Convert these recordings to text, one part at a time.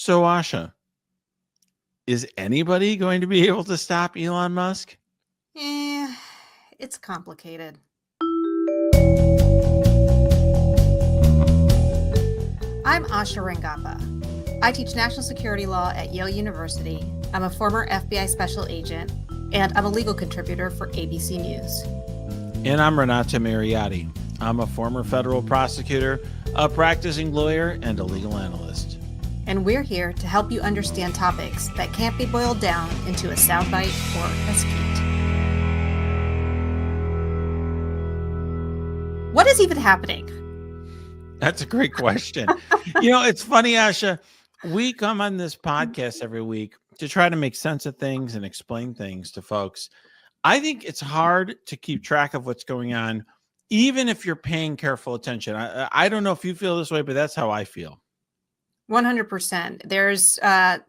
So, Asha, is anybody going to be able to stop Elon Musk? It's complicated. I'm Asha Rangappa. I teach national security law at Yale University. I'm a former FBI special agent, and I'm a legal contributor for ABC News. And I'm Renato Mariotti. I'm a former federal prosecutor, a practicing lawyer, and a legal analyst. And we're here to help you understand topics that can't be boiled down into a soundbite or a skit. What is even happening? That's a great question. It's funny, Asha. We come on this podcast every week to try to make sense of things and explain things to folks. I think it's hard to keep track of what's going on, even if you're paying careful attention. I don't know if you feel this way, but that's how I feel. 100%.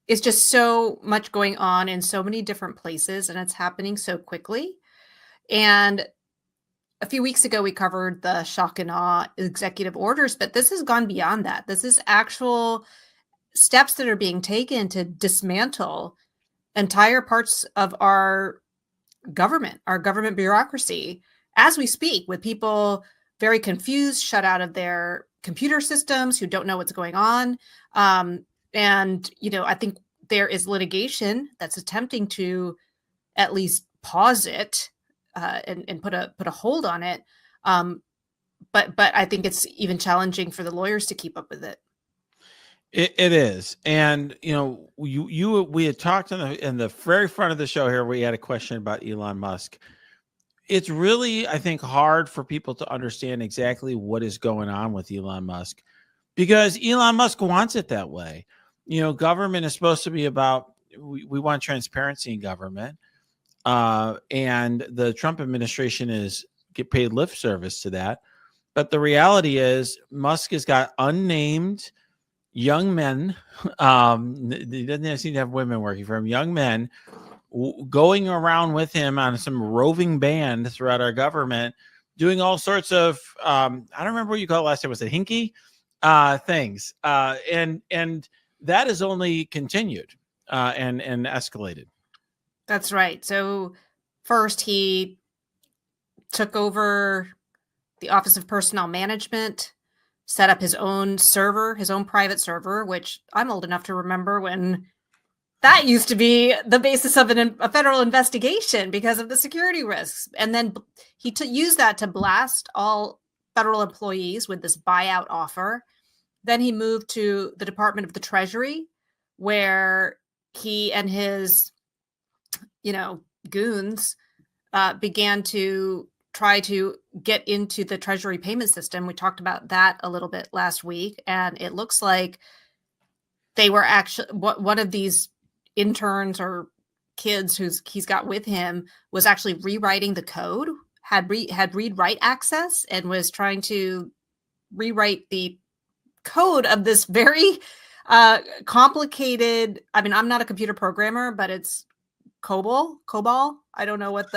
It's just so much going on in so many different places, and it's happening so quickly. And a few weeks ago, we covered the shock and awe executive orders, but this has gone beyond that. This is actual steps that are being taken to dismantle entire parts of our government bureaucracy as we speak, with people very confused, shut out of their computer systems, who don't know what's going on. I think there is litigation that's attempting to at least pause it and put a hold on it. But I think it's even challenging for the lawyers to keep up with it. It is. And, we had talked in the very front of the show here, we had a question about Elon Musk. It's really, I think, hard for people to understand exactly what is going on with Elon Musk, because Elon Musk wants it that way. Government is supposed to be about, we want transparency in government. And the Trump administration get paid lip service to that. But the reality is Musk has got unnamed young men. He doesn't seem to have women working for him. Young men going around with him on some roving band throughout our government, doing all sorts of, I don't remember what you called it last time. Was it hinky things? And that has only continued and escalated. That's right. So first he took over the Office of Personnel Management, set up his own server, his own private server, which I'm old enough to remember when that used to be the basis of a federal investigation because of the security risks. And then he used that to blast all federal employees with this buyout offer. Then he moved to the Department of the Treasury, where he and his, goons began to try to get into the Treasury payment system. We talked about that a little bit last week, and it looks like they were actually, one of these interns or kids he's got with him was actually rewriting the code, had read-write access, and was trying to rewrite the code of this very complicated, I'm not a computer programmer, but it's COBOL. I don't know what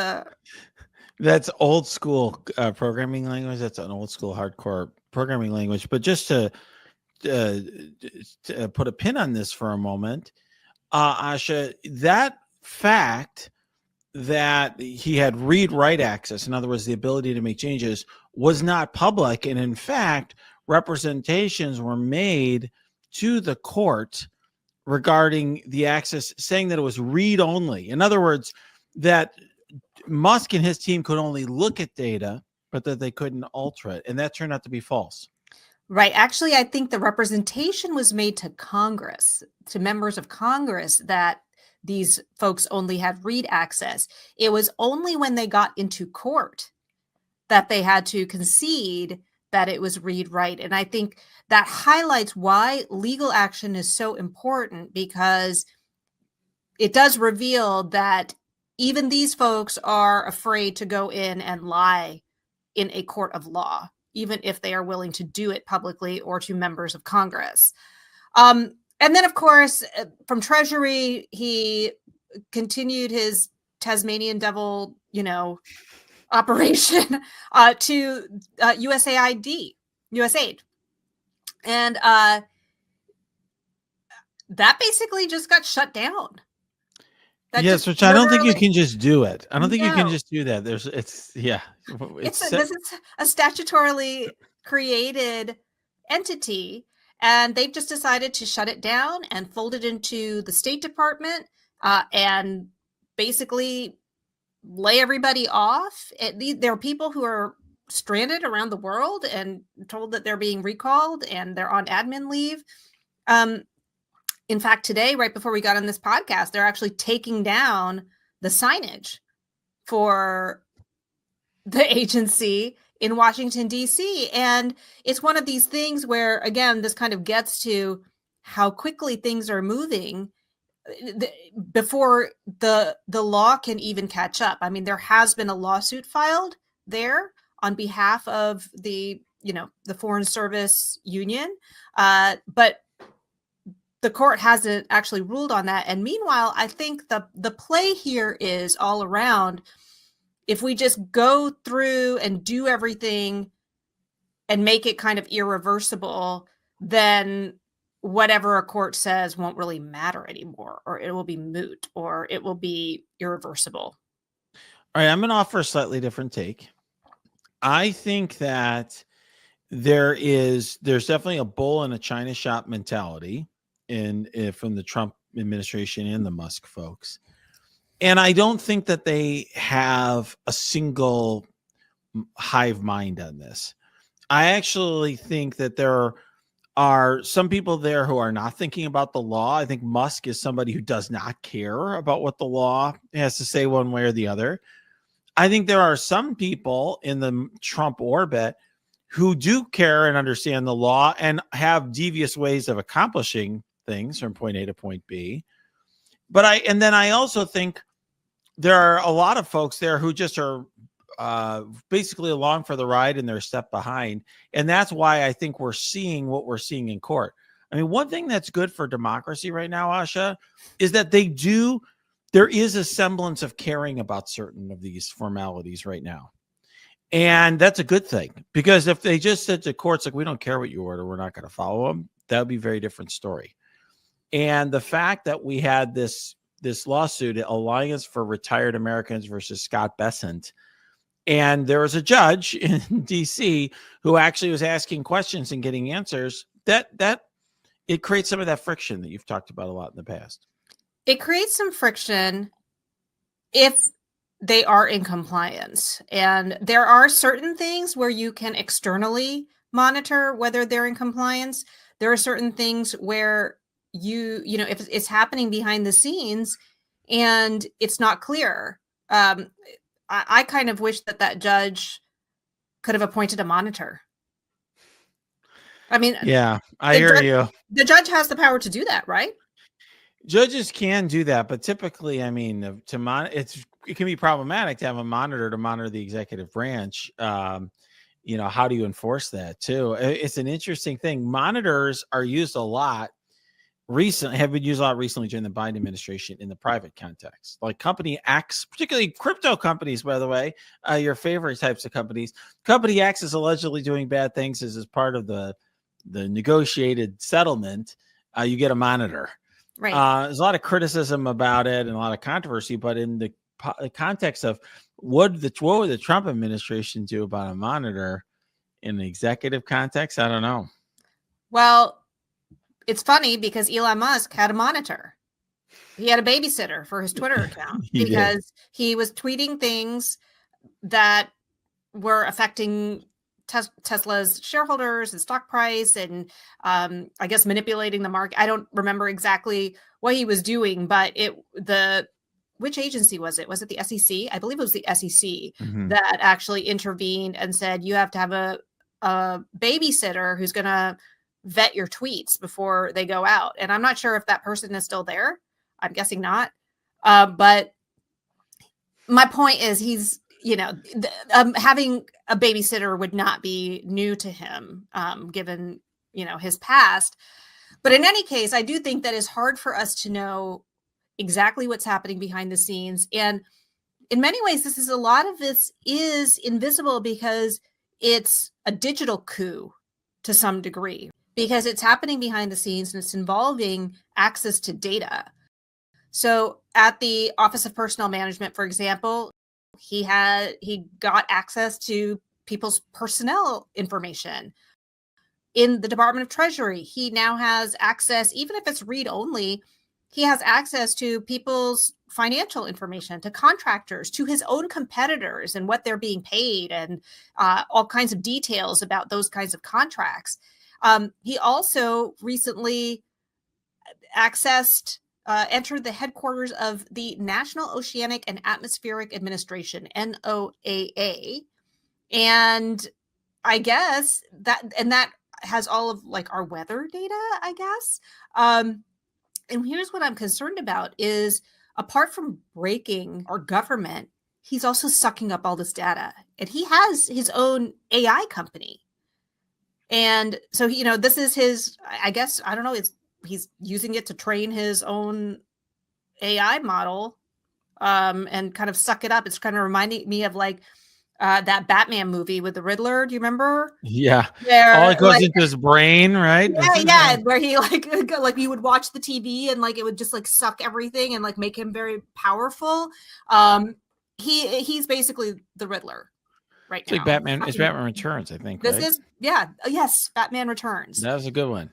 That's old school programming language. That's an old school hardcore programming language. But just to put a pin on this for a moment, Asha, that fact that he had read-write access, in other words, the ability to make changes, was not public. And in fact, representations were made to the court regarding the access, saying that it was read-only. In other words, that Musk and his team could only look at data, but that they couldn't alter it. And that turned out to be false. Right. Actually, I think the representation was made to Congress, to members of Congress, that these folks only had read access. It was only when they got into court that they had to concede that it was read-write. And I think that highlights why legal action is so important, because it does reveal that even these folks are afraid to go in and lie in a court of law, even if they are willing to do it publicly or to members of Congress. And then, of course, from Treasury, he continued his Tasmanian devil, operation to USAID. And that basically just got shut down. That Yes, just which I don't think you literally can just do it. I don't think you can no. just do that. This is a statutorily created entity, and they've just decided to shut it down and fold it into the State Department, and basically lay everybody off. There are people who are stranded around the world and told that they're being recalled and they're on admin leave. In fact, today, right before we got on this podcast, they're actually taking down the signage for the agency in Washington, D.C. And it's one of these things where, again, this kind of gets to how quickly things are moving before the law can even catch up. I mean, there has been a lawsuit filed there on behalf of the Foreign Service Union, but the court hasn't actually ruled on that. And meanwhile, I think the play here is all around. If we just go through and do everything and make it kind of irreversible, then whatever a court says won't really matter anymore, or it will be moot, or it will be irreversible. All right, I'm going to offer a slightly different take. I think that there's definitely a bull in a China shop mentality from the Trump administration and the Musk folks. And I don't think that they have a single hive mind on this. I actually think that there are some people there who are not thinking about the law. I think Musk is somebody who does not care about what the law has to say one way or the other. I think there are some people in the Trump orbit who do care and understand the law and have devious ways of accomplishing things from point A to point B. But I also think there are a lot of folks there who just are basically along for the ride and they're a step behind. And that's why I think we're seeing what we're seeing in court. I mean, one thing that's good for democracy right now, Asha, is that there is a semblance of caring about certain of these formalities right now. And that's a good thing, because if they just said to courts, like, we don't care what you order, we're not going to follow them, that would be a very different story. And the fact that we had this lawsuit, Alliance for Retired Americans versus Scott Bessent, and there was a judge in DC who actually was asking questions and getting answers, that it creates some of that friction that you've talked about a lot in the past. It creates some friction if they are in compliance. And there are certain things where you can externally monitor whether they're in compliance. There are certain things where if it's happening behind the scenes and it's not clear. I kind of wish that judge could have appointed a monitor. I mean, yeah, I hear you. The judge has the power to do that, right? Judges can do that, but typically, I mean, it can be problematic to have a monitor to monitor the executive branch. How do you enforce that too? It's an interesting thing. Monitors are used a lot have been used a lot recently during the Biden administration in the private context, like Company X, particularly crypto companies, by the way, your favorite types of companies. Company X is allegedly doing bad things as part of the negotiated settlement. You get a monitor. Right. There's a lot of criticism about it and a lot of controversy, but in the context of what would the Trump administration do about a monitor in the executive context? I don't know. Well, it's funny because Elon Musk had a monitor. He had a babysitter for his Twitter account because he was tweeting things that were affecting Tesla's shareholders and stock price, and I guess manipulating the market. I don't remember exactly what he was doing, but which agency was it? Was it the SEC? I believe it was the SEC that actually intervened and said, you have to have a babysitter who's going to vet your tweets before they go out. And I'm not sure if that person is still there. I'm guessing not. But my point is he's, having a babysitter would not be new to him, given, his past. But in any case, I do think that it's hard for us to know exactly what's happening behind the scenes. And in many ways, a lot of this is invisible because it's a digital coup to some degree. because it's happening behind the scenes and it's involving access to data. So at the Office of Personnel Management, for example, he got access to people's personnel information. In the Department of Treasury, he now has access, even if it's read only, he has access to people's financial information, to contractors, to his own competitors and what they're being paid, and all kinds of details about those kinds of contracts. He also recently entered the headquarters of the National Oceanic and Atmospheric Administration, NOAA. And I guess that has all of like our weather data, I guess. And here's what I'm concerned about is, apart from breaking our government, he's also sucking up all this data. And he has his own AI company. And so, this is his, I guess, I don't know, he's using it to train his own AI model, and kind of suck it up. It's kind of reminding me of like that Batman movie with the Riddler. Do you remember? Yeah. Where All it goes into his brain, right? yeah, where he like you would watch the TV and like it would just like suck everything and like make him very powerful. He's basically the Riddler right It's now. like Batman. It's Batman Returns, I think. This right? is yes, Batman Returns. That was a good one.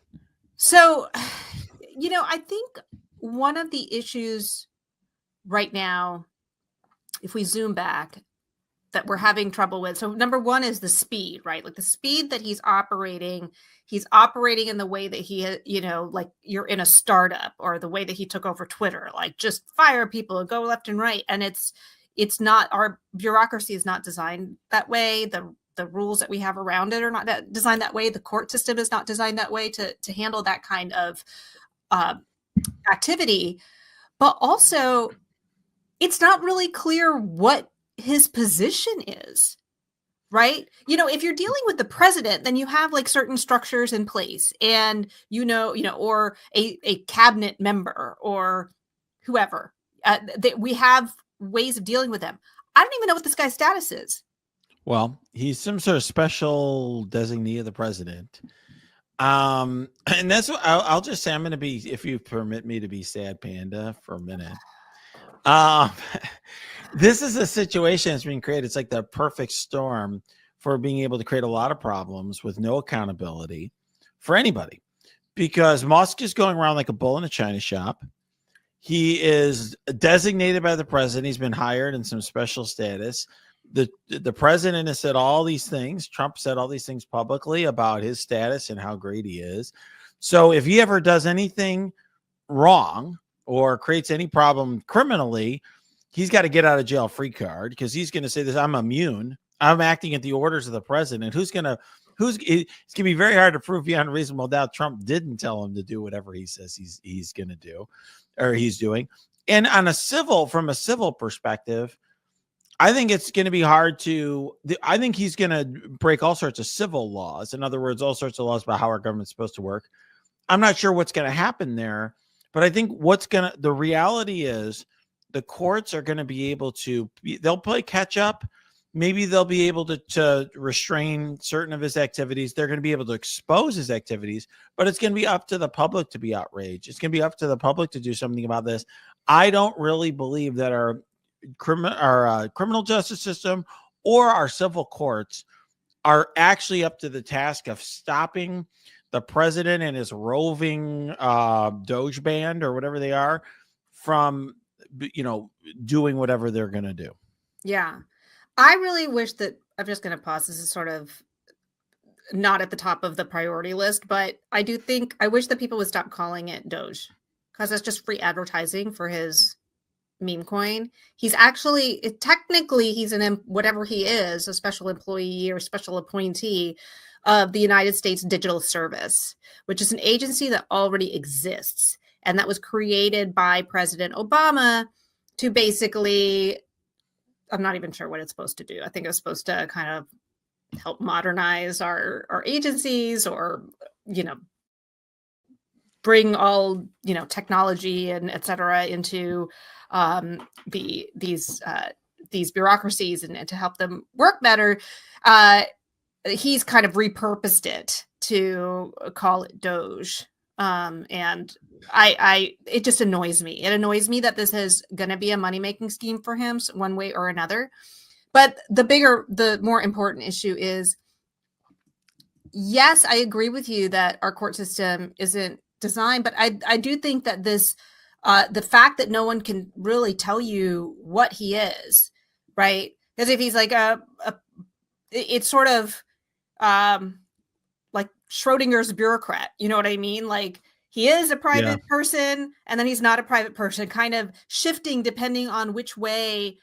So, I think one of the issues right now, if we zoom back, that we're having trouble with. So number one is the speed, right? Like the speed that he's operating in the way that he, like you're in a startup, or the way that he took over Twitter, like just fire people and go left and right. And it's not, our bureaucracy is not designed that way. The rules that we have around it are not designed that way. The court system is not designed that way to handle that kind of activity. But also, it's not really clear what his position is, right? If you're dealing with the president, then you have like certain structures in place, and or a cabinet member or whoever, we have ways of dealing with them. I don't even know what this guy's status is. Well, he's some sort of special designee of the president. And that's what I'll just say. I'm going to be, if you permit me to be sad panda for a minute. This is a situation that's being created. It's like the perfect storm for being able to create a lot of problems with no accountability for anybody, because Musk is going around like a bull in a china shop. He is designated by the president. He's been hired in some special status. The president has said all these things. Trump said all these things publicly about his status and how great he is. So if he ever does anything wrong or creates any problem criminally, he's got to get out of jail free card, because he's going to say this: I'm immune. I'm acting at the orders of the president. It's going to be very hard to prove beyond reasonable doubt Trump didn't tell him to do whatever he says he's going to do, or he's doing. And from a civil perspective, I think it's going to be hard I think he's going to break all sorts of civil laws. In other words, all sorts of laws about how our government's supposed to work. I'm not sure what's going to happen there, but I think the reality is the courts are going to be able they'll play catch up. Maybe they'll be able to restrain certain of his activities. They're going to be able to expose his activities, but it's going to be up to the public to be outraged. It's going to be up to the public to do something about this. I don't really believe that our criminal justice system or our civil courts are actually up to the task of stopping the president and his roving Doge band, or whatever they are, from doing whatever they're going to do. Yeah. I really wish that, I'm just going to pause. This is sort of not at the top of the priority list, but I wish that people would stop calling it Doge, because that's just free advertising for his meme coin. He's actually, technically, he's whatever he is, a special employee or special appointee of the United States Digital Service, which is an agency that already exists. And that was created by President Obama to basically, I'm not even sure what it's supposed to do. I think it's supposed to kind of help modernize our agencies, or, bring all, technology and et cetera into these bureaucracies, and to help them work better. He's kind of repurposed it to call it Doge. And it just annoys me. It annoys me that this is going to be a money-making scheme for him one way or another. But the more important issue is, yes, I agree with you that our court system isn't designed, but I do think that this, the fact that no one can really tell you what he is, right? Because if he's like it's sort of like Schrodinger's bureaucrat, you know what I mean? Like, he is a private person, and then he's not a private person, kind of shifting depending on which way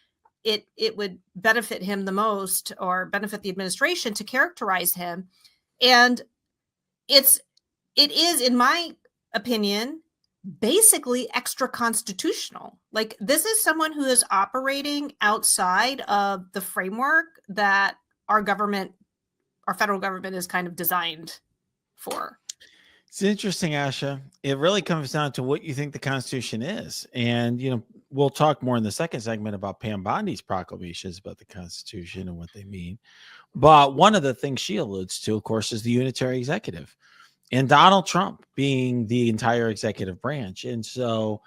it would benefit him the most, or benefit the administration to characterize him. And it is, in my opinion, basically extra constitutional. Like, this is someone who is operating outside of the framework that our federal government is kind of designed for. It's interesting, Asha. It really comes down to what you think the Constitution is. And, we'll talk more in the second segment about Pam Bondi's proclamations about the Constitution and what they mean. But one of the things she alludes to, of course, is the unitary executive and Donald Trump being the entire executive branch. And so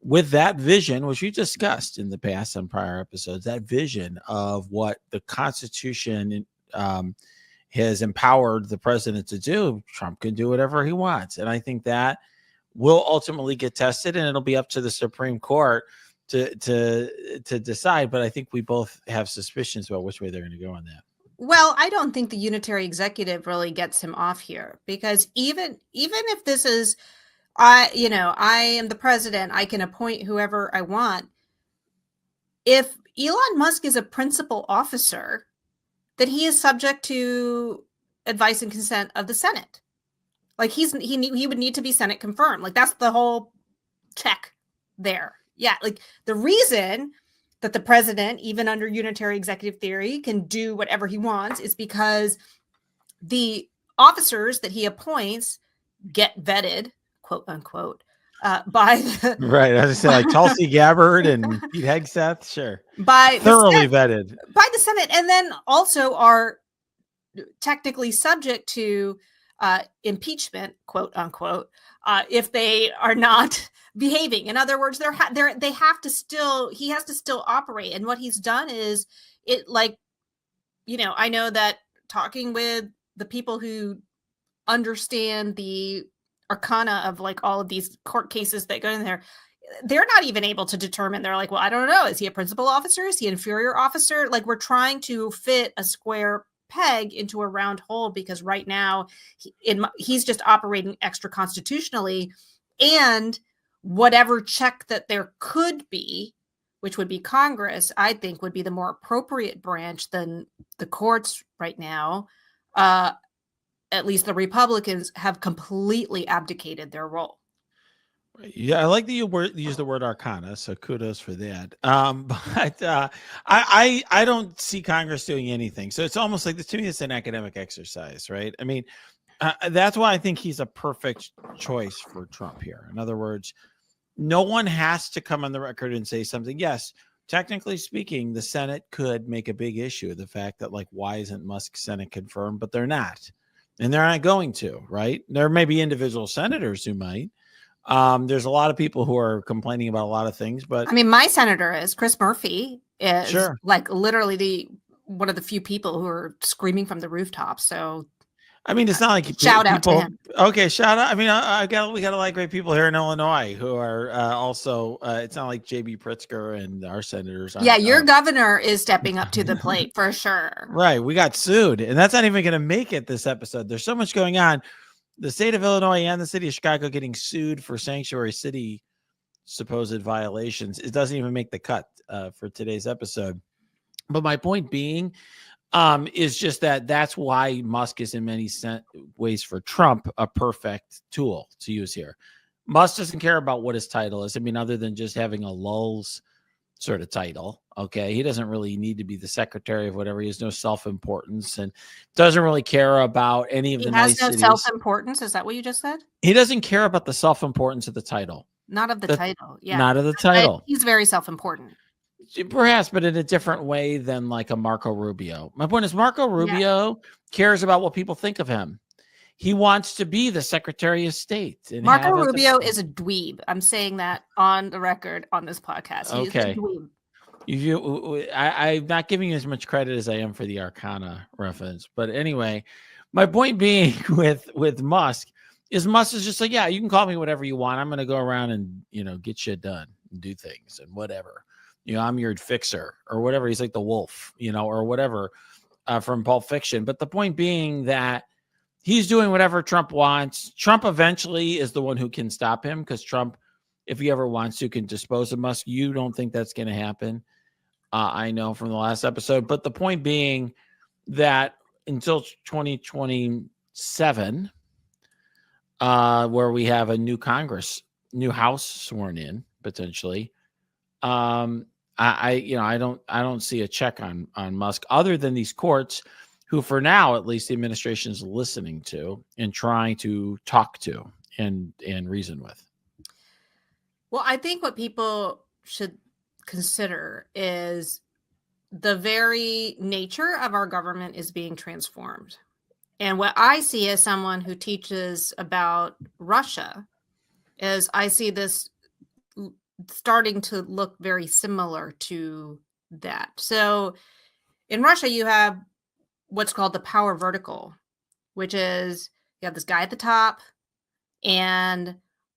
with that vision, which we discussed in the past on prior episodes, that vision of what the Constitution has empowered the president to do, Trump can do whatever he wants. And I think that will ultimately get tested, and it'll be up to the Supreme Court to decide. But I think we both have suspicions about which way they're going to go on that. Well, I don't think the unitary executive really gets him off here, because even if this is, I am the president, I can appoint whoever I want. If Elon Musk is a principal officer, that he is subject to advice and consent of the Senate. Like, he would need to be Senate confirmed. Like, that's the whole check there. Yeah, like, the reason that the president, even under unitary executive theory, can do whatever he wants is because the officers that he appoints get vetted, quote unquote, by the right. As I said, like Tulsi Gabbard and Pete Hegseth, sure, by thoroughly vetted by the Senate, and then also are technically subject to impeachment, quote unquote, if they are not behaving. In other words, he has to still operate. And what he's done is, I know that talking with the people who understand the arcana of like all of these court cases that go in there, they're not even able to determine. They're like, well, I don't know. Is he a principal officer? Is he an inferior officer? Like, we're trying to fit a square peg into a round hole, because right now he's just operating extra constitutionally, and whatever check that there could be, which would be Congress, I think would be the more appropriate branch than the courts right now. At least the Republicans have completely abdicated their role. Yeah, I like that you use the word arcana, so kudos for that. But I don't see Congress doing anything. So it's almost like, to me, it's an academic exercise, right? I mean, that's why I think he's a perfect choice for Trump here. In other words, no one has to come on the record and say something. Yes, technically speaking, the Senate could make a big issue of the fact that, like, why isn't Musk Senate confirmed? But they're not. And they're not going to, right? There may be individual senators who might. There's a lot of people who are complaining about a lot of things, but I mean, my senator is Chris Murphy is sure, like literally one of the few people who are screaming from the rooftops. So, I mean, it's not like shout out to him. Okay, shout out. I mean, we got a lot of great people here in Illinois who are also. It's not like JB Pritzker and our senators. Yeah, your governor is stepping up to the plate for sure. Right, we got sued, and that's not even going to make it this episode. There's so much going on. The state of Illinois and the city of Chicago getting sued for sanctuary city supposed violations. It doesn't even make the cut for today's episode. But my point being is just that's why Musk is in many ways for Trump a perfect tool to use here. Musk doesn't care about what his title is. I mean, other than just having a lulz sort of title. Okay. He doesn't really need to be the secretary of whatever. He has no self-importance and doesn't really care about any of the nice cities. He has no self-importance. Is that what you just said? He doesn't care about the self-importance of the title. Not of the title. Yeah. Not of the title. He's very self-important. Perhaps, but in a different way than like a Marco Rubio. My point is, Marco Rubio cares about what people think of him. he wants to be the Secretary of State. And Marco Rubio is a dweeb. I'm saying that on the record on this podcast. He is a dweeb. I'm not giving you as much credit as I am for the Arcana reference. But anyway, my point being with Musk is just like, yeah, you can call me whatever you want. I'm going to go around and, get shit done and do things and whatever. I'm your fixer or whatever. He's like the wolf, or whatever from Pulp Fiction. But the point being that he's doing whatever Trump wants. Trump eventually is the one who can stop him, because Trump, if he ever wants to, can dispose of Musk. You don't think that's going to happen. I know from the last episode. But the point being that until 2027, where we have a new Congress, new House sworn in potentially, I don't see a check on Musk other than these courts, who for now, at least, the administration is listening to and trying to talk to and reason with. Well, I think what people should consider is the very nature of our government is being transformed. And what I see as someone who teaches about Russia is I see this starting to look very similar to that. So in Russia, you have what's called the power vertical, which is you have this guy at the top and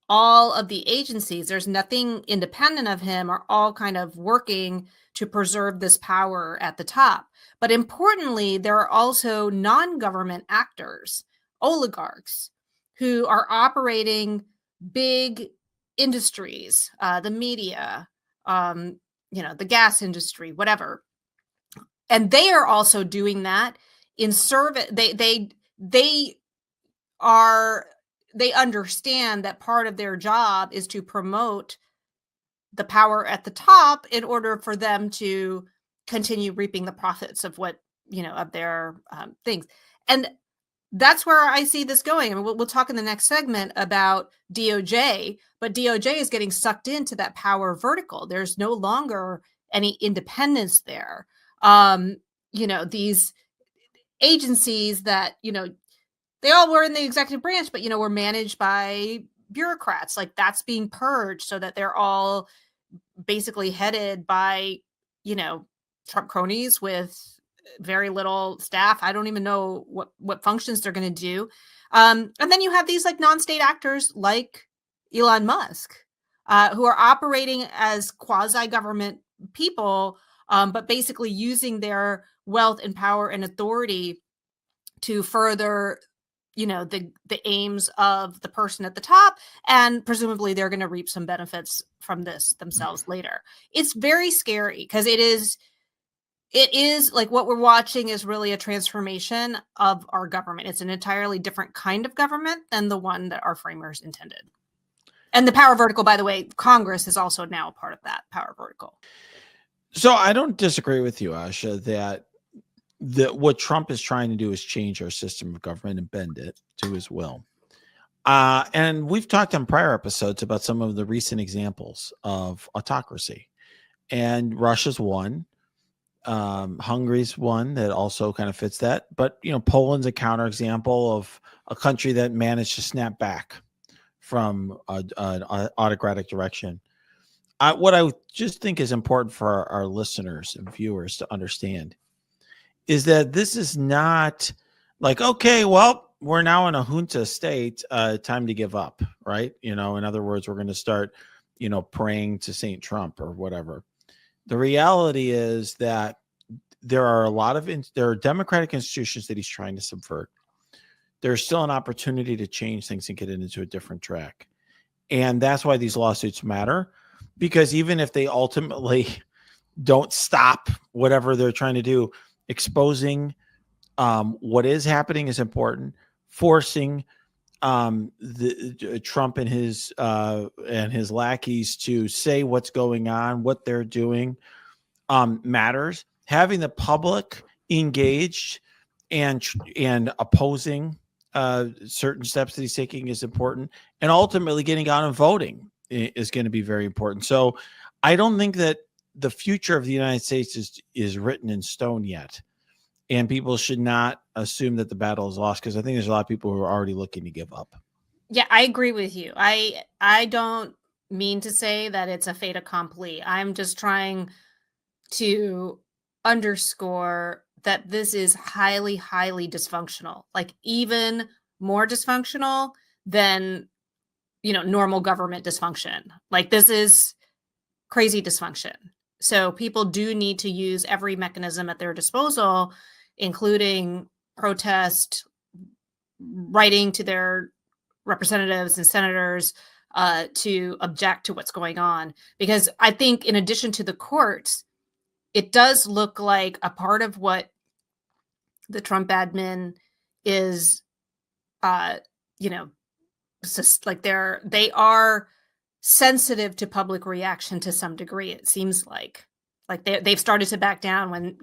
all of the agencies, there's nothing independent of him, are all kind of working to preserve this power at the top. But importantly, there are also non-government actors, oligarchs, who are operating big industries, the media, the gas industry, whatever. And they are also doing that in service. They understand that part of their job is to promote the power at the top in order for them to continue reaping the profits of what, of their things. And that's where I see this going. I mean, we'll talk in the next segment about DOJ, but DOJ is getting sucked into that power vertical. There's no longer any independence there. These agencies that, they all were in the executive branch, but, were managed by bureaucrats. Like, that's being purged so that they're all basically headed by, Trump cronies with very little staff. I don't even know what functions they're going to do. And then you have these like non-state actors like Elon Musk, who are operating as quasi-government people, but basically using their wealth and power and authority to further, the aims of the person at the top. And presumably they're going to reap some benefits from this themselves later. It's very scary because it is like what we're watching is really a transformation of our government. It's an entirely different kind of government than the one that our framers intended. And the power vertical, by the way, Congress is also now a part of that power vertical. So I don't disagree with you, Asha, that what Trump is trying to do is change our system of government and bend it to his will. And we've talked on prior episodes about some of the recent examples of autocracy. And Russia's one. Hungary's one that also kind of fits that. But, Poland's a counterexample of a country that managed to snap back from an autocratic direction. What I just think is important for our listeners and viewers to understand is that this is not like, okay, well, we're now in a junta state, time to give up, right? In other words, we're going to start, praying to St. Trump or whatever. The reality is that there are there are democratic institutions that he's trying to subvert. There's still an opportunity to change things and get it into a different track. And that's why these lawsuits matter, because even if they ultimately don't stop whatever they're trying to do, exposing what is happening is important. Forcing the Trump and his lackeys to say what's going on, what they're doing, matters. Having the public engaged and opposing certain steps that he's taking is important, and ultimately getting out and voting is going to be very important. So I don't think that the future of the United States is written in stone yet. and people should not assume that the battle is lost, because I think there's a lot of people who are already looking to give up. Yeah, I agree with you. I don't mean to say that it's a fait accompli. I'm just trying to underscore that this is highly, highly dysfunctional, like even more dysfunctional than, normal government dysfunction. Like this is crazy dysfunction. So people do need to use every mechanism at their disposal, including protest, writing to their representatives and senators to object to what's going on. Because I think in addition to the courts, it does look like a part of what the Trump admin is, just like they are sensitive to public reaction to some degree. It seems like they've started to back down when,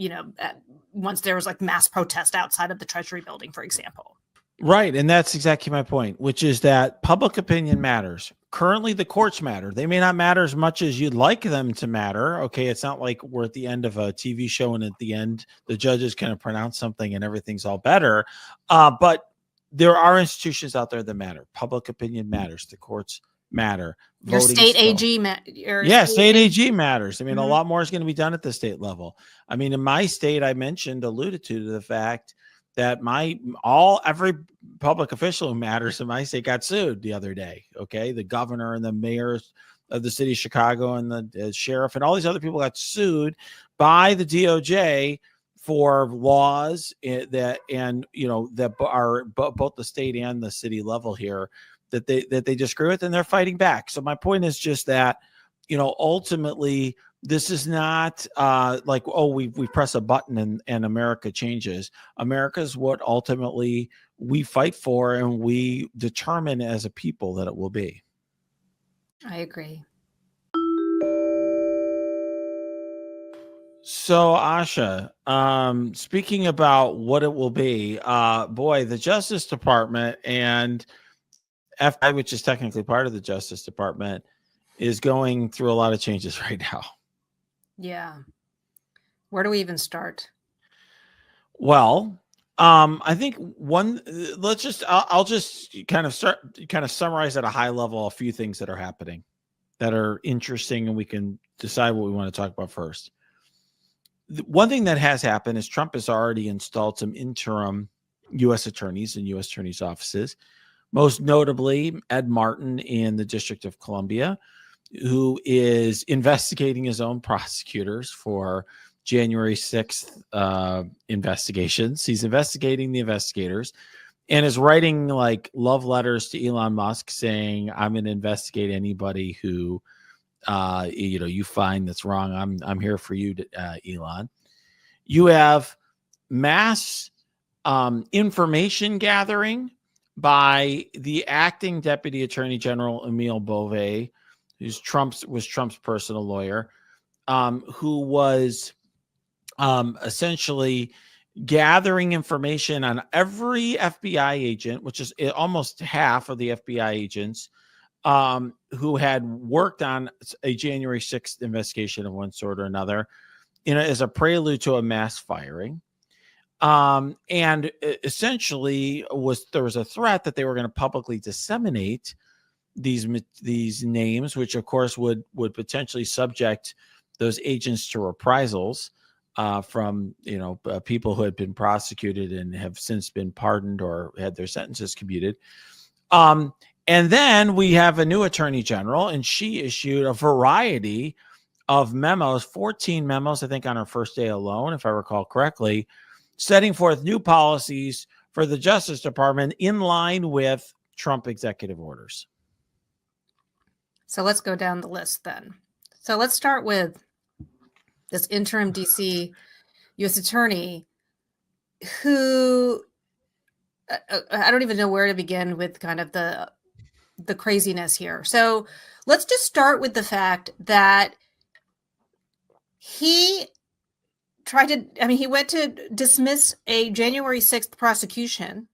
once there was like mass protest outside of the Treasury building, for example. Right. And that's exactly my point, which is that public opinion matters. Currently, the courts matter. They may not matter as much as you'd like them to matter. Okay. It's not like we're at the end of a TV show and at the end, the judges kind of pronounce something and everything's all better. But there are institutions out there that matter. Public opinion matters. The courts matter. Your state AG state AG matters. I mean, Mhm. A lot more is going to be done at the state level. I mean, in my state, I alluded to the fact that every public official who matters in my state got sued the other day. Okay. The governor and the mayors of the city of Chicago and the sheriff and all these other people got sued by the DOJ for laws that are both the state and the city level here that they disagree with, and they're fighting back. So my point is just that, ultimately, this is not like, we press a button and America changes. America is what ultimately we fight for and we determine as a people that it will be. I agree. So, Asha, speaking about what it will be, the Justice Department and FBI, which is technically part of the Justice Department, is going through a lot of changes right now. Yeah. Where do we even start? Well, I think I'll just kind of summarize at a high level a few things that are happening that are interesting, and we can decide what we want to talk about first. One thing that has happened is Trump has already installed some interim U.S. attorneys in U.S. attorneys' offices, most notably Ed Martin in the District of Columbia, who is investigating his own prosecutors for January 6th investigations. He's investigating the investigators and is writing like love letters to Elon Musk saying, I'm going to investigate anybody who, you find that's wrong. I'm here for you, Elon. You have mass information gathering by the acting Deputy Attorney General, Emil Bove, who's Trump's personal lawyer, who was essentially gathering information on every FBI agent, which is almost half of the FBI agents who had worked on a January 6th investigation of one sort or another, as a prelude to a mass firing. And essentially there was a threat that they were going to publicly disseminate these names, which of course would potentially subject those agents to reprisals from people who had been prosecuted and have since been pardoned or had their sentences commuted. And then we have a new attorney general, and she issued a variety of memos, 14 memos, I think, on her first day alone, if I recall correctly, setting forth new policies for the Justice Department in line with Trump executive orders. So let's go down the list then. So let's start with this interim DC U.S. attorney who I don't even know where to begin with kind of the craziness here. So let's just start with the fact that he went to dismiss a January 6th prosecution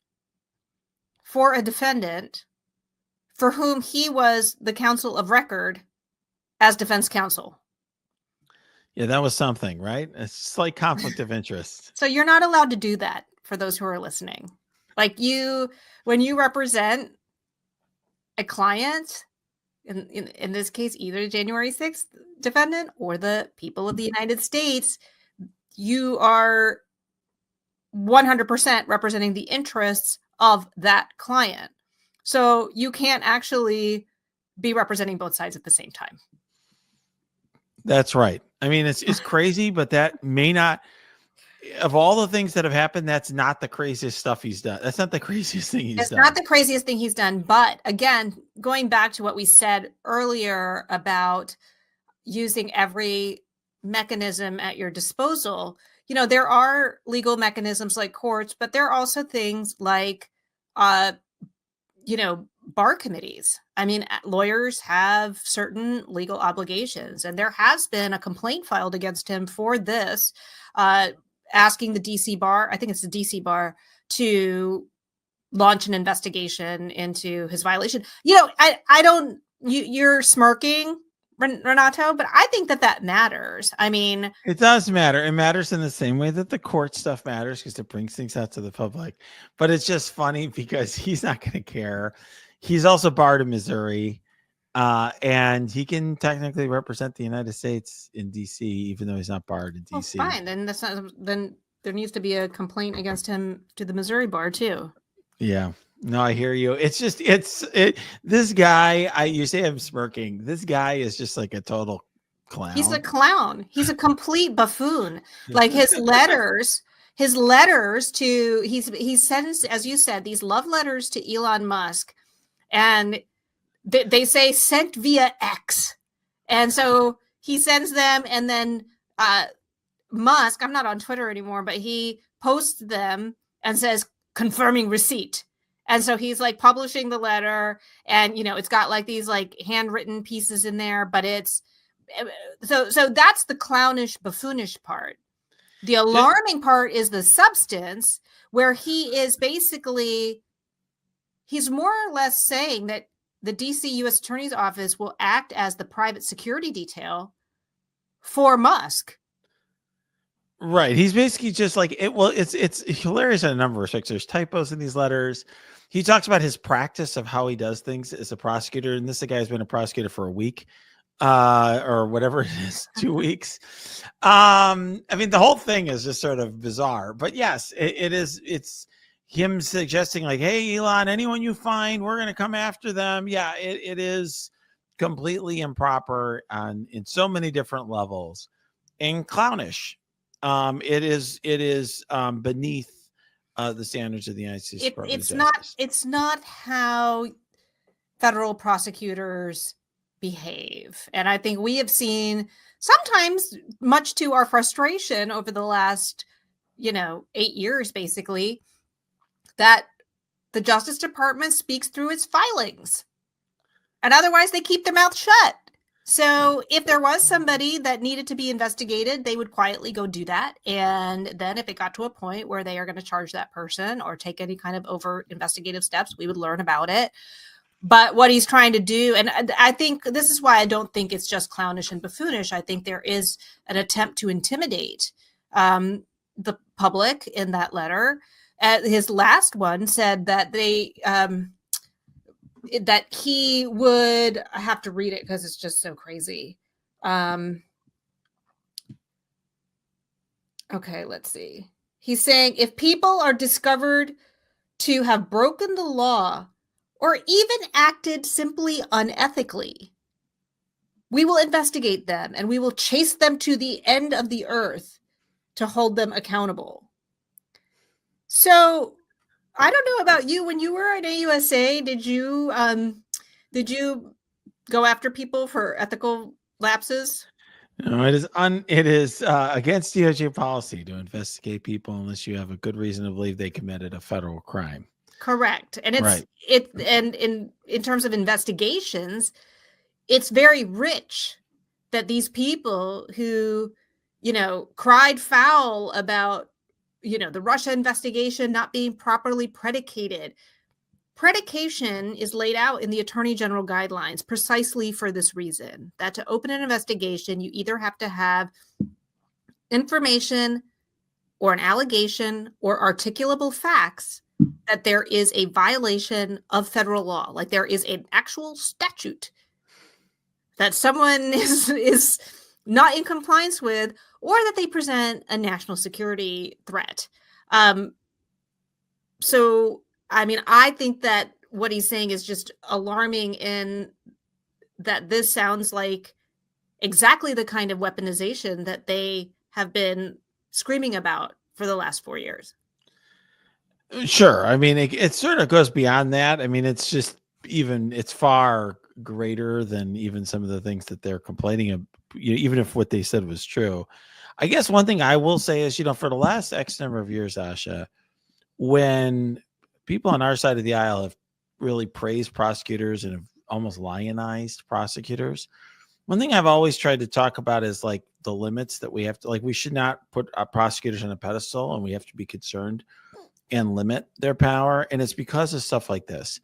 for a defendant for whom he was the counsel of record as defense counsel. Yeah, that was something, right? It's just like conflict of interest. So you're not allowed to do that, for those who are listening. Like when you represent a client, in this case, either the January 6th defendant or the people of the United States, you are 100% representing the interests of that client. So you can't actually be representing both sides at the same time. That's right. I mean, it's crazy, but that may not, of all the things that have happened, that's not the craziest stuff he's done. That's not the craziest thing he's done. It's not the craziest thing he's done. But again, going back to what we said earlier about using every mechanism at your disposal, there are legal mechanisms like courts, but there are also things like, bar committees. I mean, lawyers have certain legal obligations, and there has been a complaint filed against him for this, asking the DC bar, I think it's the DC bar, to launch an investigation into his violation. I don't, you're smirking, Renato, but I think that matters. I mean, it does matter. It matters in the same way that the court stuff matters because it brings things out to the public. But it's just funny because he's not going to care. He's also barred in Missouri, and he can technically represent the United States in DC, even though he's not barred in DC. Well, fine. Then there needs to be a complaint against him to the Missouri bar too. Yeah. No, I hear you. It's just this guy, you say I'm smirking. This guy is just like a total clown. He's a clown. He's a complete buffoon. Like his letters to he sends, as you said, these love letters to Elon Musk, and they say sent via X. And so he sends them, and then Musk, I'm not on Twitter anymore, but he posts them and says confirming receipt. And so he's like publishing the letter, and it's got like these like handwritten pieces in there, but it's so that's the clownish, buffoonish part. The alarming part is the substance, where he is basically, he's more or less saying that the DC U.S. Attorney's Office will act as the private security detail for Musk. Right. He's basically just like it. Well, it's hilarious in a number of respects. There's typos in these letters. He talks about his practice of how he does things as a prosecutor. And this guy has been a prosecutor for a week, or whatever it is, 2 weeks. I mean, the whole thing is just sort of bizarre. But yes, it is. It's him suggesting like, hey, Elon, anyone you find, we're going to come after them. Yeah, it is completely improper in so many different levels, and clownish. It is beneath the standards of the United States Department of Justice. It's not how federal prosecutors behave. And I think we have seen, sometimes much to our frustration over the last 8 years, basically, that the Justice Department speaks through its filings, and otherwise they keep their mouth shut. So if there was somebody that needed to be investigated, they would quietly go do that. And then if it got to a point where they are going to charge that person or take any kind of overt investigative steps, we would learn about it. But what he's trying to do, and I think this is why I don't think it's just clownish and buffoonish. I think there is an attempt to intimidate the public in that letter. His last one said that that he would, I have to read it because it's just so crazy. Okay, let's see. He's saying, if people are discovered to have broken the law or even acted simply unethically, we will investigate them and we will chase them to the end of the earth to hold them accountable. So I don't know about you. When you were at AUSA, did you go after people for ethical lapses? No, it is against DOJ policy to investigate people unless you have a good reason to believe they committed a federal crime. Correct. And right. And in terms of investigations, it's very rich that these people who, cried foul about the Russia investigation not being properly predicated. Predication is laid out in the Attorney General guidelines precisely for this reason, that to open an investigation, you either have to have information or an allegation or articulable facts that there is a violation of federal law, like there is an actual statute that someone is not in compliance with, or that they present a national security threat. So, I mean, I think that what he's saying is just alarming in that this sounds like exactly the kind of weaponization that they have been screaming about for the last 4 years. Sure. I mean, it sort of goes beyond that. I mean, it's just it's far greater than even some of the things that they're complaining of, even if what they said was true. I guess one thing I will say is, for the last X number of years, Asha, when people on our side of the aisle have really praised prosecutors and have almost lionized prosecutors, one thing I've always tried to talk about is like the limits that we have to, like, we should not put prosecutors on a pedestal, and we have to be concerned and limit their power. And it's because of stuff like this.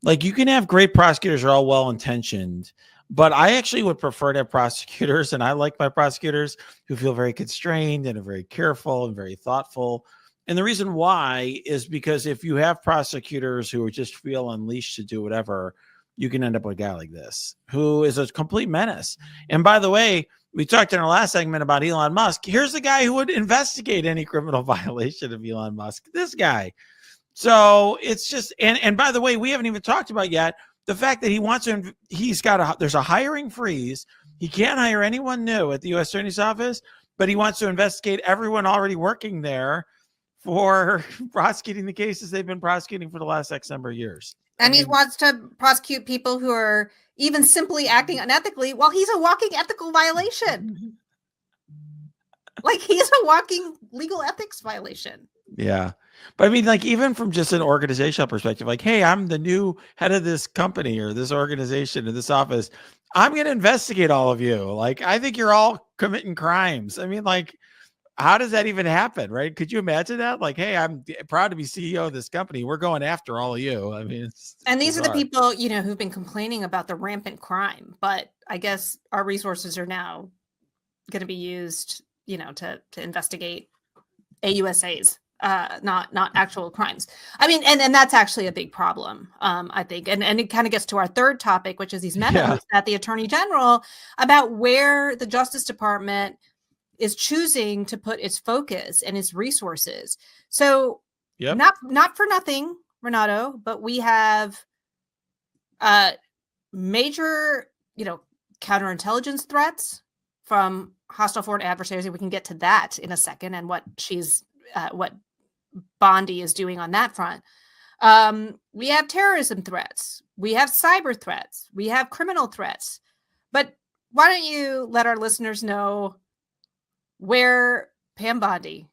Like, you can have great prosecutors, are all well-intentioned, but I actually would prefer to have prosecutors, and I like my prosecutors, who feel very constrained and are very careful and very thoughtful. And the reason why is because if you have prosecutors who just feel unleashed to do whatever, you can end up with a guy like this, who is a complete menace. And by the way, we talked in our last segment about Elon Musk. Here's the guy who would investigate any criminal violation of Elon Musk. This guy. So it's just, and by the way, we haven't even talked about yet the fact that he wants to, there's a hiring freeze. He can't hire anyone new at the U.S. Attorney's Office, but he wants to investigate everyone already working there for prosecuting the cases they've been prosecuting for the last X number of years. And he wants to prosecute people who are even simply acting unethically while he's a walking ethical violation. Like, he's a walking legal ethics violation. Yeah. But I mean, like, even from just an organizational perspective, like, hey, I'm the new head of this company or this organization or this office. I'm going to investigate all of you. Like, I think you're all committing crimes. I mean, like, how does that even happen, right? Could you imagine that? Like, hey, I'm proud to be CEO of this company. We're going after all of you. I mean, and these are the people, who've been complaining about the rampant crime, but I guess our resources are now going to be used, to investigate AUSAs, not actual crimes. I mean, and that's actually a big problem, I think. And it kind of gets to our third topic, which is these memos at the Attorney General about where the Justice Department is choosing to put its focus and its resources. So not for nothing, Renato, but we have major, counterintelligence threats from hostile foreign adversaries. And we can get to that in a second, and what Bondi is doing on that front. We have terrorism threats. We have cyber threats. We have criminal threats. But why don't you let our listeners know where Pam Bondi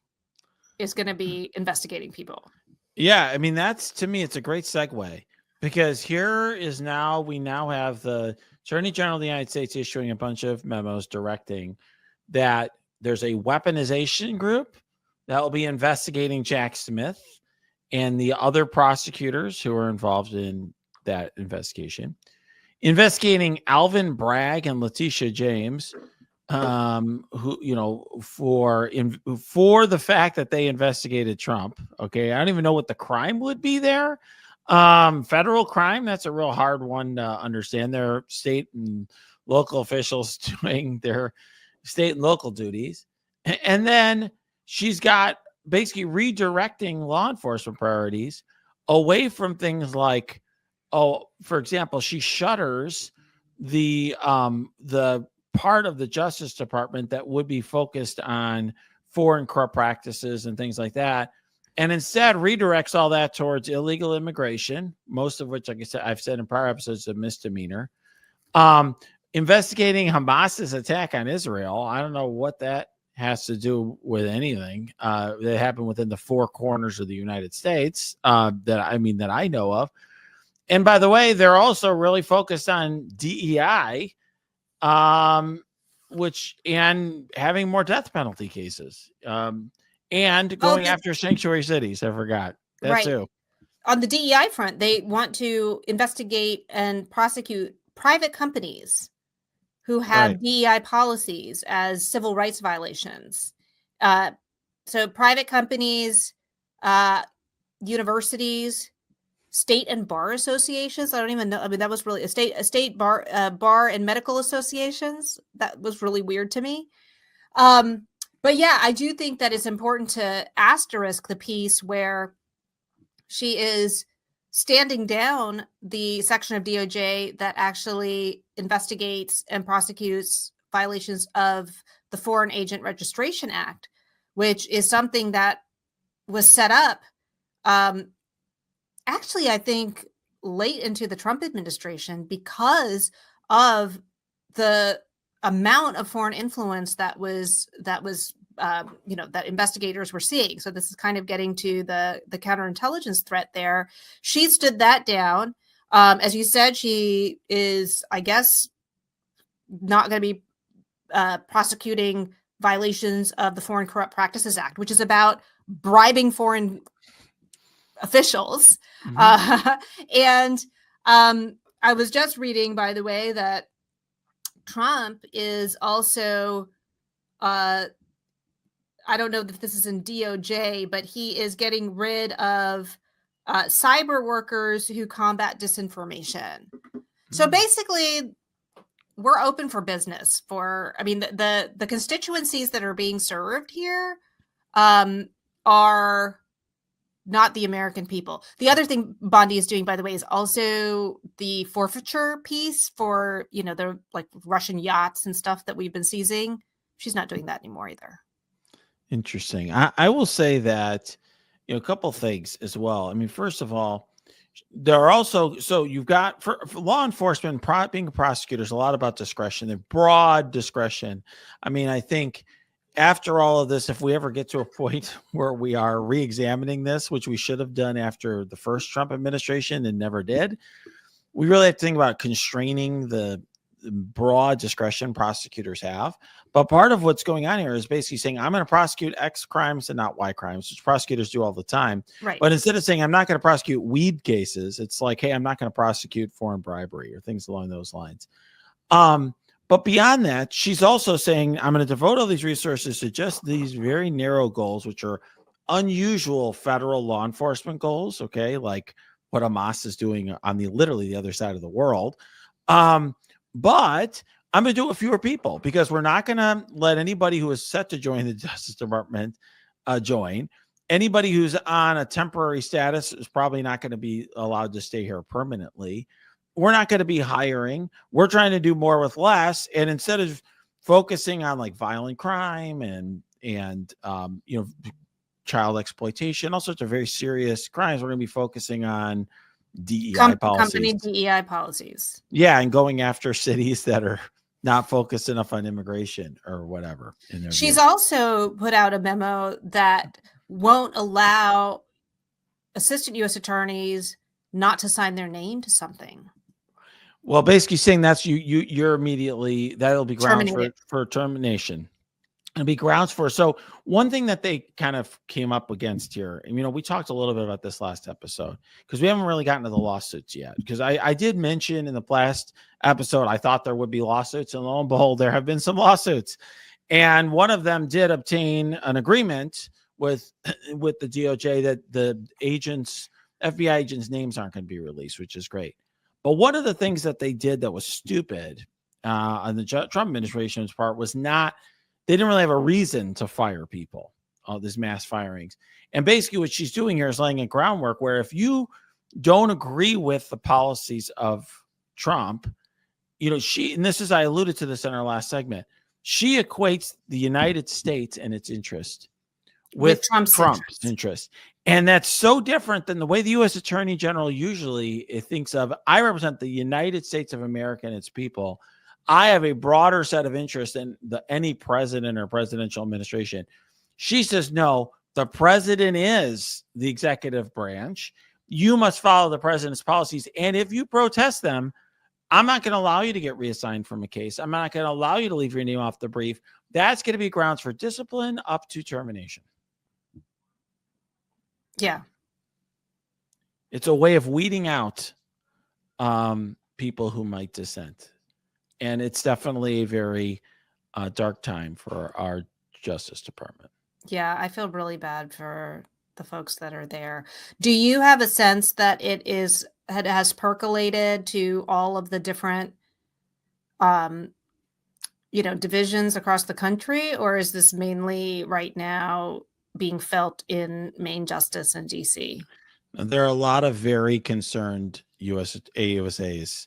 is going to be investigating people? Yeah, I mean, to me, it's a great segue, because we now have the Attorney General of the United States issuing a bunch of memos directing that there's a weaponization group that will be investigating Jack Smith and the other prosecutors who are involved in that investigation, investigating Alvin Bragg and Letitia James, who, for the fact that they investigated Trump. Okay. I don't even know what the crime would be there. Federal crime. That's a real hard one to understand. Their state and local officials doing their state and local duties. And then she's got basically redirecting law enforcement priorities away from things like, for example, she shutters the part of the Justice Department that would be focused on foreign corrupt practices and things like that, and instead redirects all that towards illegal immigration, most of which, like I said, I've said in prior episodes, is a misdemeanor. Investigating Hamas's attack on Israel. I don't know what that has to do with anything that happened within the four corners of the United States that I know of. And by the way, they're also really focused on DEI, and having more death penalty cases, and going after sanctuary cities. I forgot that too. On the DEI front, they want to investigate and prosecute private companies who have DEI policies as civil rights violations. So private companies, universities, state and bar associations. I don't even know. I mean, that was really a state bar and medical associations. That was really weird to me. But yeah, I do think that it's important to asterisk the piece where she is standing down the section of DOJ that actually investigates and prosecutes violations of the Foreign Agent Registration Act, which is something that was set up actually, I think, late into the Trump administration because of the amount of foreign influence that investigators were seeing. So this is kind of getting to the counterintelligence threat there. She stood that down. As you said, she is, I guess, not going to be prosecuting violations of the Foreign Corrupt Practices Act, which is about bribing foreign officials. And I was just reading, by the way, that Trump is also, I don't know if this is in DOJ, but he is getting rid of cyber workers who combat disinformation. So basically, we're open for business for, I mean, the constituencies that are being served here are not the American people. The other thing Bondi is doing, by the way, is also the forfeiture piece for, the like Russian yachts and stuff that we've been seizing. She's not doing that anymore either. Interesting. I will say that, a couple things as well. I mean, first of all, there are also, so you've got for law enforcement, being prosecutors, a lot about discretion, the broad discretion. I mean, I think after all of this, if we ever get to a point where we are re-examining this, which we should have done after the first Trump administration and never did, we really have to think about constraining the broad discretion prosecutors have. But part of what's going on here is basically saying, I'm going to prosecute X crimes and not Y crimes, which prosecutors do all the time. Right. But instead of saying, I'm not going to prosecute weed cases, it's like, hey, I'm not going to prosecute foreign bribery or things along those lines. But beyond that, she's also saying, I'm going to devote all these resources to just these very narrow goals, which are unusual federal law enforcement goals. Okay. Like what Hamas is doing on literally the other side of the world. But I'm going to do it with fewer people because we're not going to let anybody who is set to join the Justice Department join. Anybody who's on a temporary status is probably not going to be allowed to stay here permanently. We're not going to be hiring. We're trying to do more with less. And instead of focusing on like violent crime and child exploitation, all sorts of very serious crimes, we're going to be focusing on DEI policies. Company DEI policies. Yeah, and going after cities that are not focused enough on immigration or whatever. She's also put out a memo that won't allow assistant U.S. attorneys not to sign their name to something. Well, basically saying that's you're immediately, that'll be grounds for termination. It'll be grounds for. So one thing that they kind of came up against here, and we talked a little bit about this last episode because we haven't really gotten to the lawsuits yet. Because I did mention in the last episode, I thought there would be lawsuits, and lo and behold, there have been some lawsuits. And one of them did obtain an agreement with the DOJ that the FBI agents' names aren't going to be released, which is great. But one of the things that they did that was stupid on the Trump administration's part was they didn't really have a reason to fire people, all these mass firings. And basically what she's doing here is laying a groundwork where if you don't agree with the policies of Trump, and I alluded to this in our last segment, she equates the United States and its interest with Trump's interest. And that's so different than the way the U.S. Attorney General usually thinks of. I represent the United States of America and its people. I have a broader set of interests than any president or presidential administration. She says, no, the president is the executive branch. You must follow the president's policies. And if you protest them, I'm not going to allow you to get reassigned from a case. I'm not going to allow you to leave your name off the brief. That's going to be grounds for discipline up to termination. Yeah. It's a way of weeding out people who might dissent. And it's definitely a very dark time for our Justice Department. Yeah, I feel really bad for the folks that are there. Do you have a sense that it has percolated to all of the different um, divisions across the country, or is this mainly right now being felt in main justice in DC? There are a lot of very concerned AUSAs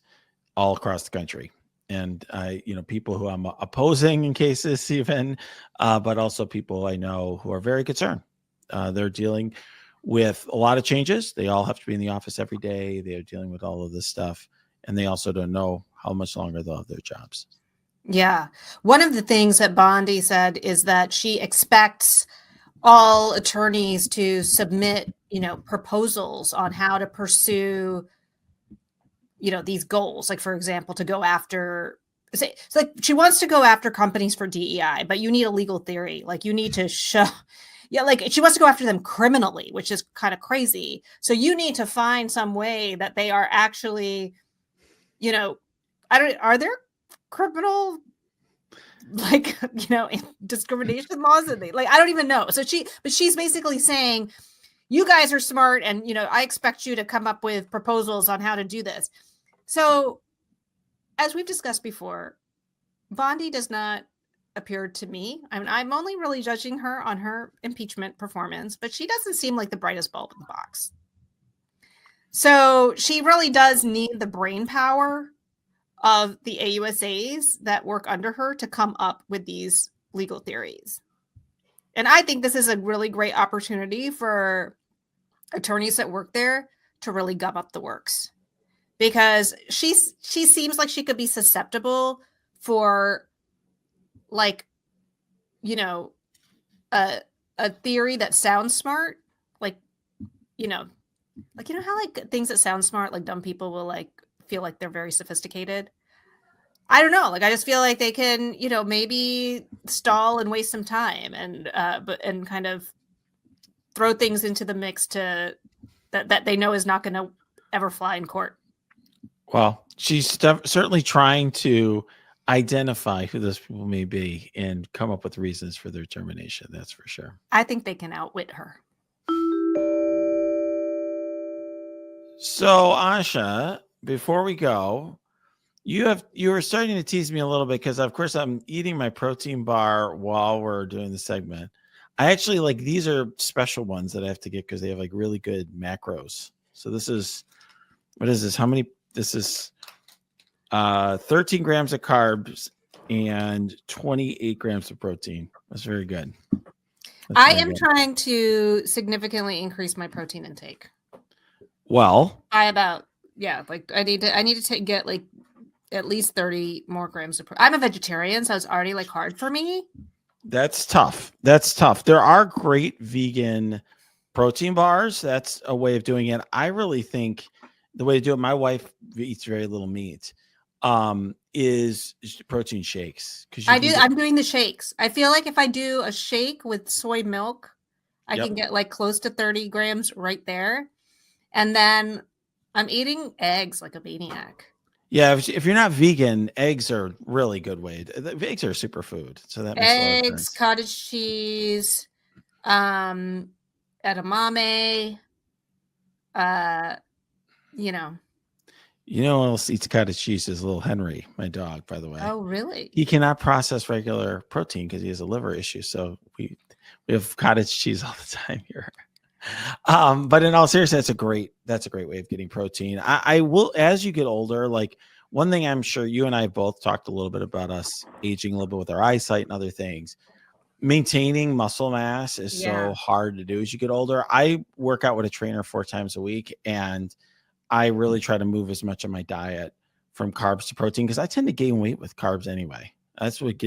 all across the country. And people who I'm opposing in cases even, but also people I know who are very concerned. They're dealing with a lot of changes. They all have to be in the office every day. They're dealing with all of this stuff. And they also don't know how much longer they'll have their jobs. Yeah. One of the things that Bondi said is that she expects all attorneys to submit, proposals on how to pursue, these goals. Like, for example, to go after, say, it's like she wants to go after companies for DEI, but you need a legal theory. Like, you need to show, yeah, like she wants to go after them criminally, which is kind of crazy. So you need to find some way that they are actually, are there criminal like discrimination laws and I don't even know. So she's basically saying you guys are smart and I expect you to come up with proposals on how to do this. So as we've discussed before, Bondi does not appear to me, I'm only really judging her on her impeachment performance, but she doesn't seem like the brightest bulb in the box. So she really does need the brain power of the AUSAs that work under her to come up with these legal theories. And I think this is a really great opportunity for attorneys that work there to really gum up the works, because she seems like she could be susceptible for a theory that sounds smart, like how things that sound smart, like dumb people will feel like they're very sophisticated. I don't know. I just feel like they can, maybe stall and waste some time and kind of throw things into the mix that they know is not going to ever fly in court. Well, she's certainly trying to identify who those people may be and come up with reasons for their termination. That's for sure. I think they can outwit her. So, Asha, before we go, you were starting to tease me a little bit because, of course, I'm eating my protein bar while we're doing the segment. I actually these are special ones that I have to get because they have really good macros. So this is, what is this? This is 13 grams of carbs and 28 grams of protein. That's very good. I am trying to significantly increase my protein intake. Well, by about, I need to get at least 30 more grams of protein. I'm a vegetarian, so it's already hard for me. That's tough. There are great vegan protein bars. That's a way of doing it. I really think the way to do it, my wife eats very little meat, is protein shakes. I'm doing the shakes. I feel like if I do a shake with soy milk, I can get close to 30 grams right there. And then I'm eating eggs like a maniac. Yeah, if you're not vegan, eggs are really good way. Eggs are a superfood, so that makes a lot of sense. Cottage cheese, edamame, You know who else eats cottage cheese is little Henry, my dog, by the way. Oh, really? He cannot process regular protein because he has a liver issue. So we have cottage cheese all the time here. But in all seriousness, that's a great way of getting protein. I will, as you get older, one thing I'm sure you and I both talked a little bit about us aging a little bit with our eyesight and other things. Maintaining muscle mass is so hard to do as you get older. I work out with a trainer 4 times a week, and I really try to move as much of my diet from carbs to protein because I tend to gain weight with carbs anyway. That's what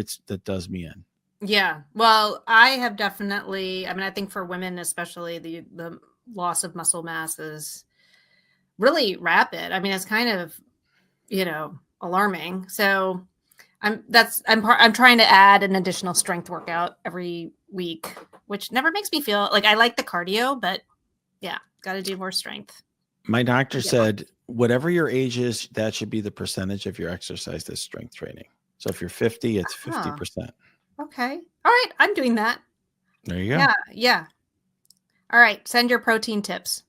does me in. Yeah. Well, I have definitely, I think for women, especially the loss of muscle mass is really rapid. It's kind of, alarming. So I'm trying to add an additional strength workout every week, which never makes me feel I like the cardio, but yeah, got to do more strength. My doctor said, whatever your age is, that should be the percentage of your exercise that's strength training. So if you're 50, it's 50%. Okay. All right. I'm doing that. There you go. Yeah. Yeah. All right. Send your protein tips.